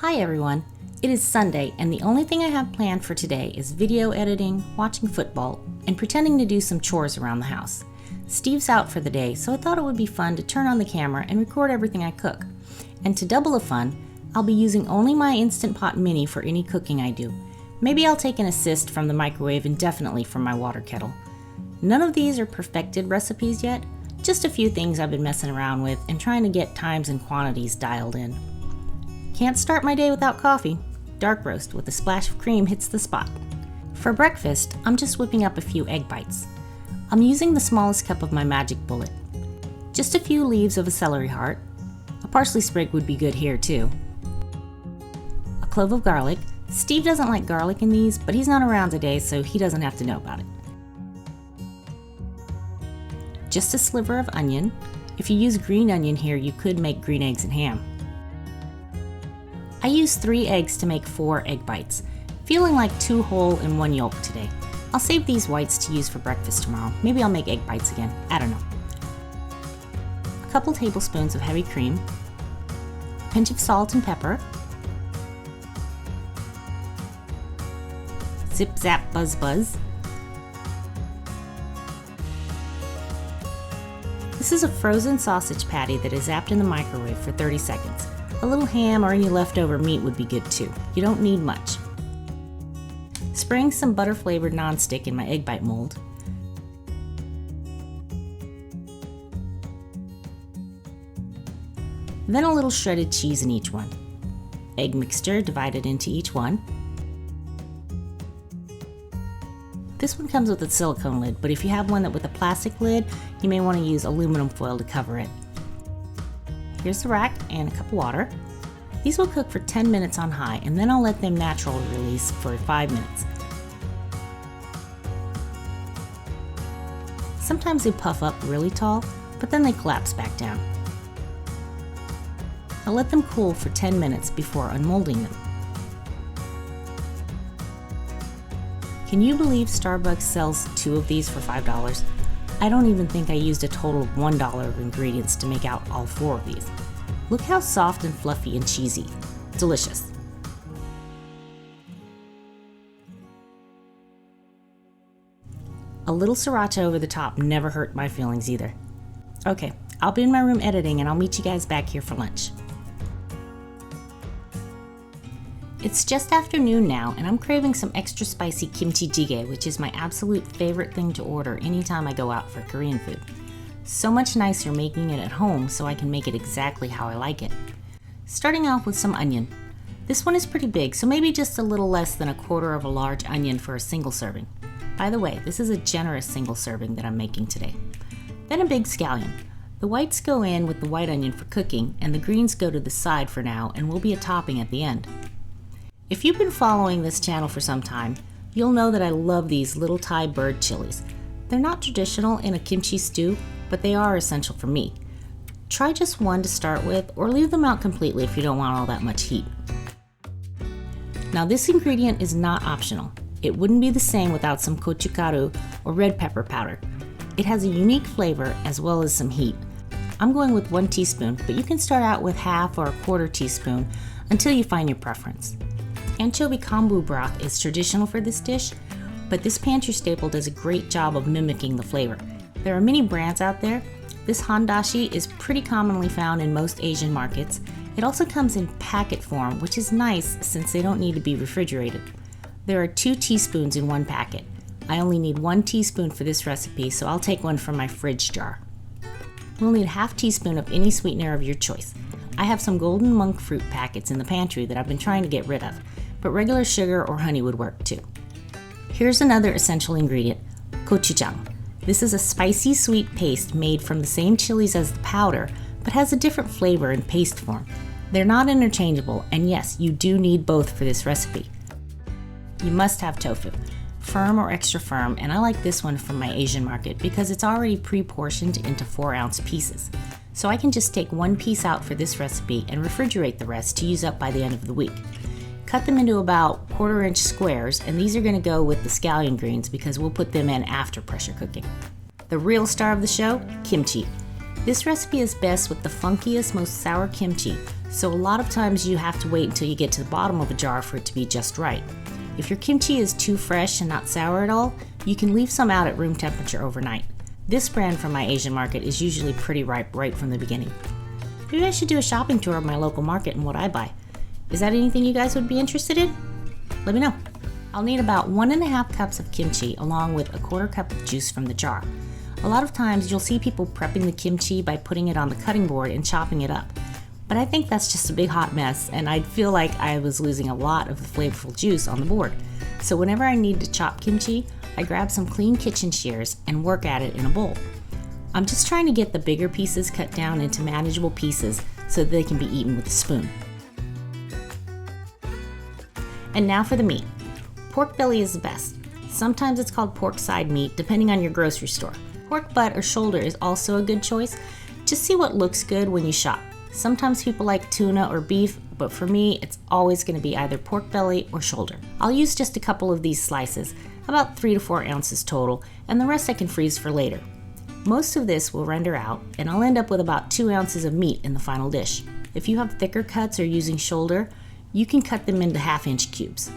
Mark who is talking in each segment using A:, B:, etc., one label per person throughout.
A: Hi everyone, it is Sunday and the only thing I have planned for today is video editing, watching football, and pretending to do some chores around the house. Steve's out for the day, so I thought it would be fun to turn on the camera and record everything I cook. And to double the fun, I'll be using only my Instant Pot Mini for any cooking I do. Maybe I'll take an assist from the microwave indefinitely from my water kettle. None of these are perfected recipes yet, just a few things I've been messing around with and trying to get times and quantities dialed in. Can't start my day without coffee. Dark roast with a splash of cream hits the spot. For breakfast, I'm just whipping up a few egg bites. I'm using the smallest cup of my magic bullet. Just a few leaves of a celery heart. A parsley sprig would be good here too. A clove of garlic. Steve doesn't like garlic in these, but he's not around today, so he doesn't have to know about it. Just a sliver of onion. If you use green onion here, you could make green eggs and ham. I used 3 eggs to make 4 egg bites, feeling like 2 whole and 1 yolk today. I'll save these whites to use for breakfast tomorrow. Maybe I'll make egg bites again, I don't know. A couple tablespoons of heavy cream, a pinch of salt and pepper, zip zap buzz buzz. This is a frozen sausage patty that is zapped in the microwave for 30 seconds. A little ham or any leftover meat would be good too. You don't need much. Spraying some butter-flavored nonstick in my egg bite mold. Then a little shredded cheese in each one. Egg mixture divided into each one. This one comes with a silicone lid, but if you have one with a plastic lid, you may want to use aluminum foil to cover it. Here's the rack and a cup of water. These will cook for 10 minutes on high, and then I'll let them natural release for 5 minutes. Sometimes they puff up really tall, but then they collapse back down. I'll let them cool for 10 minutes before unmolding them. Can you believe Starbucks sells 2 of these for $5? I don't even think I used a total of $1 of ingredients to make out all 4 of these. Look how soft and fluffy and cheesy. Delicious. A little sriracha over the top never hurt my feelings either. Okay, I'll be in my room editing and I'll meet you guys back here for lunch. It's just afternoon now and I'm craving some extra spicy kimchi jjigae, which is my absolute favorite thing to order anytime I go out for Korean food. So much nicer making it at home so I can make it exactly how I like it. Starting off with some onion. This one is pretty big, so maybe just a little less than 1/4 of a large onion for a single serving. By the way, this is a generous single serving that I'm making today. Then a big scallion. The whites go in with the white onion for cooking and the greens go to the side for now and will be a topping at the end. If you've been following this channel for some time, you'll know that I love these little Thai bird chilies. They're not traditional in a kimchi stew, but they are essential for me. Try just 1 to start with, or leave them out completely if you don't want all that much heat. Now this ingredient is not optional. It wouldn't be the same without some gochu-karu or red pepper powder. It has a unique flavor as well as some heat. I'm going with 1 teaspoon, but you can start out with 1/2 or 1/4 teaspoon until you find your preference. Anchovy kombu broth is traditional for this dish, but this pantry staple does a great job of mimicking the flavor. There are many brands out there. This handashi is pretty commonly found in most Asian markets. It also comes in packet form, which is nice since they don't need to be refrigerated. There are 2 teaspoons in 1 packet. I only need 1 teaspoon for this recipe, so I'll take one from my fridge jar. We'll need 1/2 teaspoon of any sweetener of your choice. I have some golden monk fruit packets in the pantry that I've been trying to get rid of, but regular sugar or honey would work too. Here's another essential ingredient, gochujang. This is a spicy sweet paste made from the same chilies as the powder, but has a different flavor in paste form. They're not interchangeable, and yes, you do need both for this recipe. You must have tofu, firm or extra firm, and I like this one from my Asian market because it's already pre-portioned into 4-ounce pieces. So I can just take 1 piece out for this recipe and refrigerate the rest to use up by the end of the week. Cut them into about 1/4-inch squares, and these are going to go with the scallion greens because we'll put them in after pressure cooking. The real star of the show, kimchi. This recipe is best with the funkiest, most sour kimchi, so a lot of times you have to wait until you get to the bottom of a jar for it to be just right. If your kimchi is too fresh and not sour at all, you can leave some out at room temperature overnight. This brand from my Asian market is usually pretty ripe right from the beginning. Maybe I should do a shopping tour of my local market and what I buy. Is that anything you guys would be interested in? Let me know. I'll need about 1.5 cups of kimchi along with 1/4 cup of juice from the jar. A lot of times you'll see people prepping the kimchi by putting it on the cutting board and chopping it up. But I think that's just a big hot mess, and I'd feel like I was losing a lot of the flavorful juice on the board. So whenever I need to chop kimchi, I grab some clean kitchen shears and work at it in a bowl. I'm just trying to get the bigger pieces cut down into manageable pieces so that they can be eaten with a spoon. And now for the meat. Pork belly is the best. Sometimes it's called pork side meat, depending on your grocery store. Pork butt or shoulder is also a good choice. Just see what looks good when you shop. Sometimes people like tuna or beef, but for me, it's always going to be either pork belly or shoulder. I'll use just a couple of these slices, about 3 to 4 ounces total, and the rest I can freeze for later. Most of this will render out, and I'll end up with about 2 ounces of meat in the final dish. If you have thicker cuts or using shoulder, you can cut them into 1/2-inch cubes.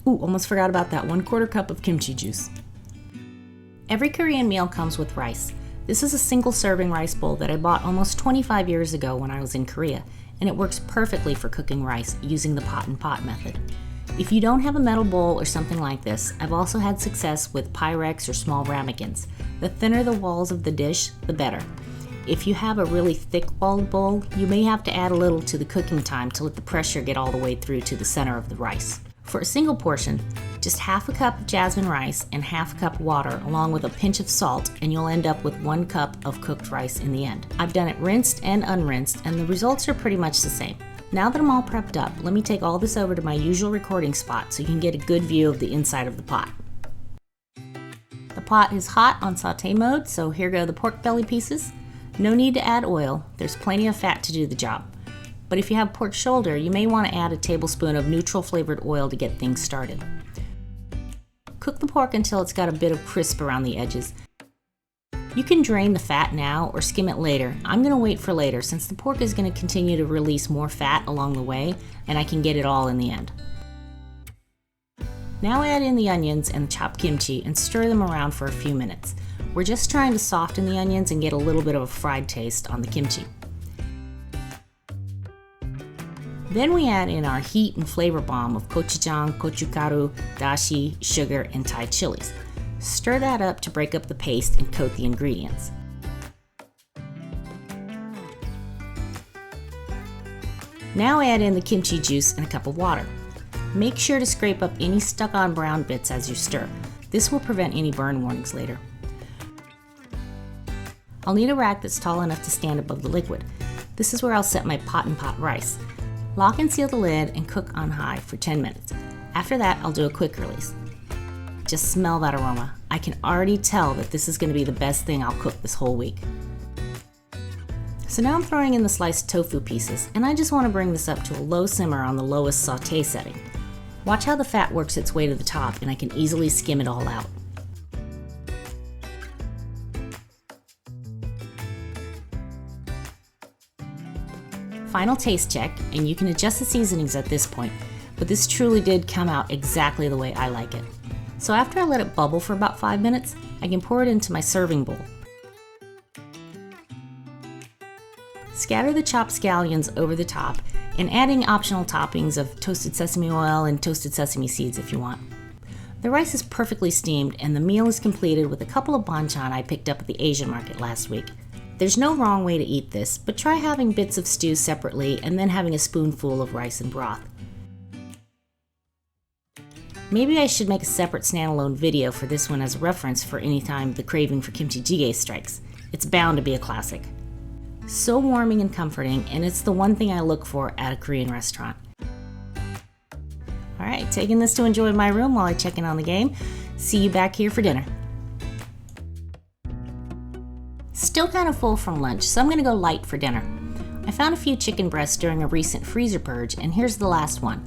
A: Ooh, almost forgot about that 1/4 cup of kimchi juice. Every Korean meal comes with rice. This is a single serving rice bowl that I bought almost 25 years ago when I was in Korea, and it works perfectly for cooking rice using the pot and pot method. If you don't have a metal bowl or something like this, I've also had success with Pyrex or small ramekins. The thinner the walls of the dish, the better. If you have a really thick-walled bowl, you may have to add a little to the cooking time to let the pressure get all the way through to the center of the rice. For a single portion, just 1/2 cup of jasmine rice and 1/2 cup water along with a pinch of salt, and you'll end up with 1 cup of cooked rice in the end. I've done it rinsed and unrinsed, and the results are pretty much the same. Now that I'm all prepped up, let me take all this over to my usual recording spot so you can get a good view of the inside of the pot. The pot is hot on saute mode, so here go the pork belly pieces. No need to add oil, there's plenty of fat to do the job. But if you have pork shoulder, you may want to add a tablespoon of neutral flavored oil to get things started. Cook the pork until it's got a bit of crisp around the edges. You can drain the fat now or skim it later. I'm going to wait for later since the pork is going to continue to release more fat along the way, and I can get it all in the end. Now add in the onions and the chopped kimchi and stir them around for a few minutes. We're just trying to soften the onions and get a little bit of a fried taste on the kimchi. Then we add in our heat and flavor bomb of gochujang, gochu-karu, dashi, sugar, and Thai chilies. Stir that up to break up the paste and coat the ingredients. Now add in the kimchi juice and a cup of water. Make sure to scrape up any stuck-on brown bits as you stir. This will prevent any burn warnings later. I'll need a rack that's tall enough to stand above the liquid. This is where I'll set my pot and pot rice. Lock and seal the lid and cook on high for 10 minutes. After that, I'll do a quick release. Just smell that aroma. I can already tell that this is going to be the best thing I'll cook this whole week. So now I'm throwing in the sliced tofu pieces, and I just want to bring this up to a low simmer on the lowest sauté setting. Watch how the fat works its way to the top, and I can easily skim it all out. Final taste check, and you can adjust the seasonings at this point, but this truly did come out exactly the way I like it. So after I let it bubble for about 5 minutes, I can pour it into my serving bowl. Scatter the chopped scallions over the top, and adding optional toppings of toasted sesame oil and toasted sesame seeds if you want. The rice is perfectly steamed, and the meal is completed with a couple of banchan I picked up at the Asian market last week. There's no wrong way to eat this, but try having bits of stew separately and then having a spoonful of rice and broth. Maybe I should make a separate standalone video for this one as a reference for any time the craving for kimchi jjigae strikes. It's bound to be a classic. So warming and comforting, and it's the one thing I look for at a Korean restaurant. Alright, taking this to enjoy my room while I check in on the game. See you back here for dinner. Still kind of full from lunch, so I'm going to go light for dinner. I found a few chicken breasts during a recent freezer purge, and here's the last one.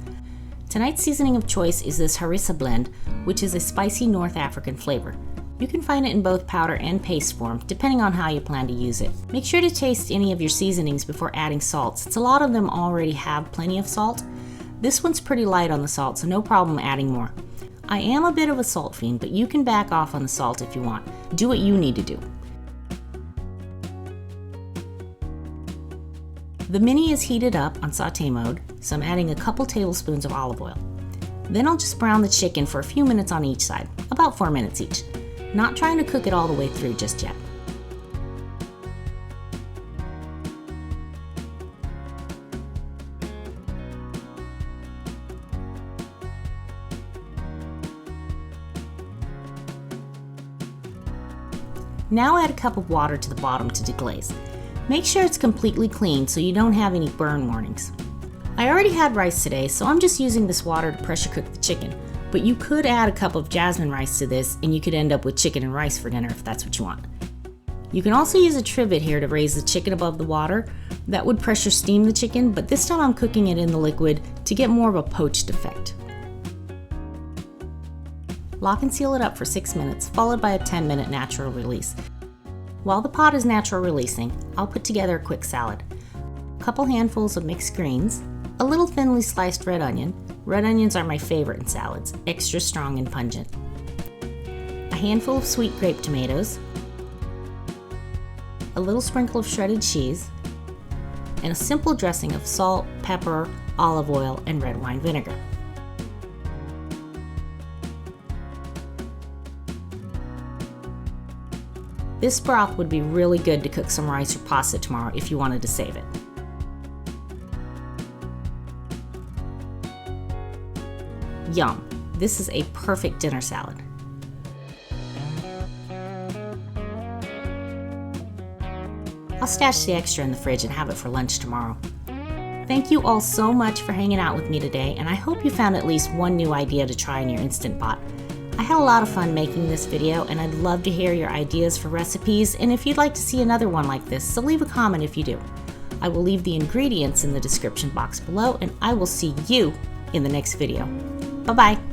A: Tonight's seasoning of choice is this Harissa blend, which is a spicy North African flavor. You can find it in both powder and paste form, depending on how you plan to use it. Make sure to taste any of your seasonings before adding salt, since a lot of them already have plenty of salt. This one's pretty light on the salt, so no problem adding more. I am a bit of a salt fiend, but you can back off on the salt if you want. Do what you need to do. The mini is heated up on sauté mode, so I'm adding a couple tablespoons of olive oil. Then I'll just brown the chicken for a few minutes on each side, about 4 minutes each. Not trying to cook it all the way through just yet. Now add a cup of water to the bottom to deglaze. Make sure it's completely clean so you don't have any burn warnings. I already had rice today, so I'm just using this water to pressure cook the chicken. But you could add a cup of jasmine rice to this and you could end up with chicken and rice for dinner if that's what you want. You can also use a trivet here to raise the chicken above the water. That would pressure steam the chicken, but this time I'm cooking it in the liquid to get more of a poached effect. Lock and seal it up for 6 minutes, followed by a 10-minute natural release. While the pot is natural releasing, I'll put together a quick salad. A couple handfuls of mixed greens, a little thinly sliced red onion. Red onions are my favorite in salads, extra strong and pungent. A handful of sweet grape tomatoes, a little sprinkle of shredded cheese, and a simple dressing of salt, pepper, olive oil, and red wine vinegar. This broth would be really good to cook some rice or pasta tomorrow if you wanted to save it. Yum! This is a perfect dinner salad. I'll stash the extra in the fridge and have it for lunch tomorrow. Thank you all so much for hanging out with me today, and I hope you found at least one new idea to try in your Instant Pot. I had a lot of fun making this video, and I'd love to hear your ideas for recipes, and if you'd like to see another one like this, so leave a comment if you do. I will leave the ingredients in the description box below, and I will see you in the next video. Bye-bye.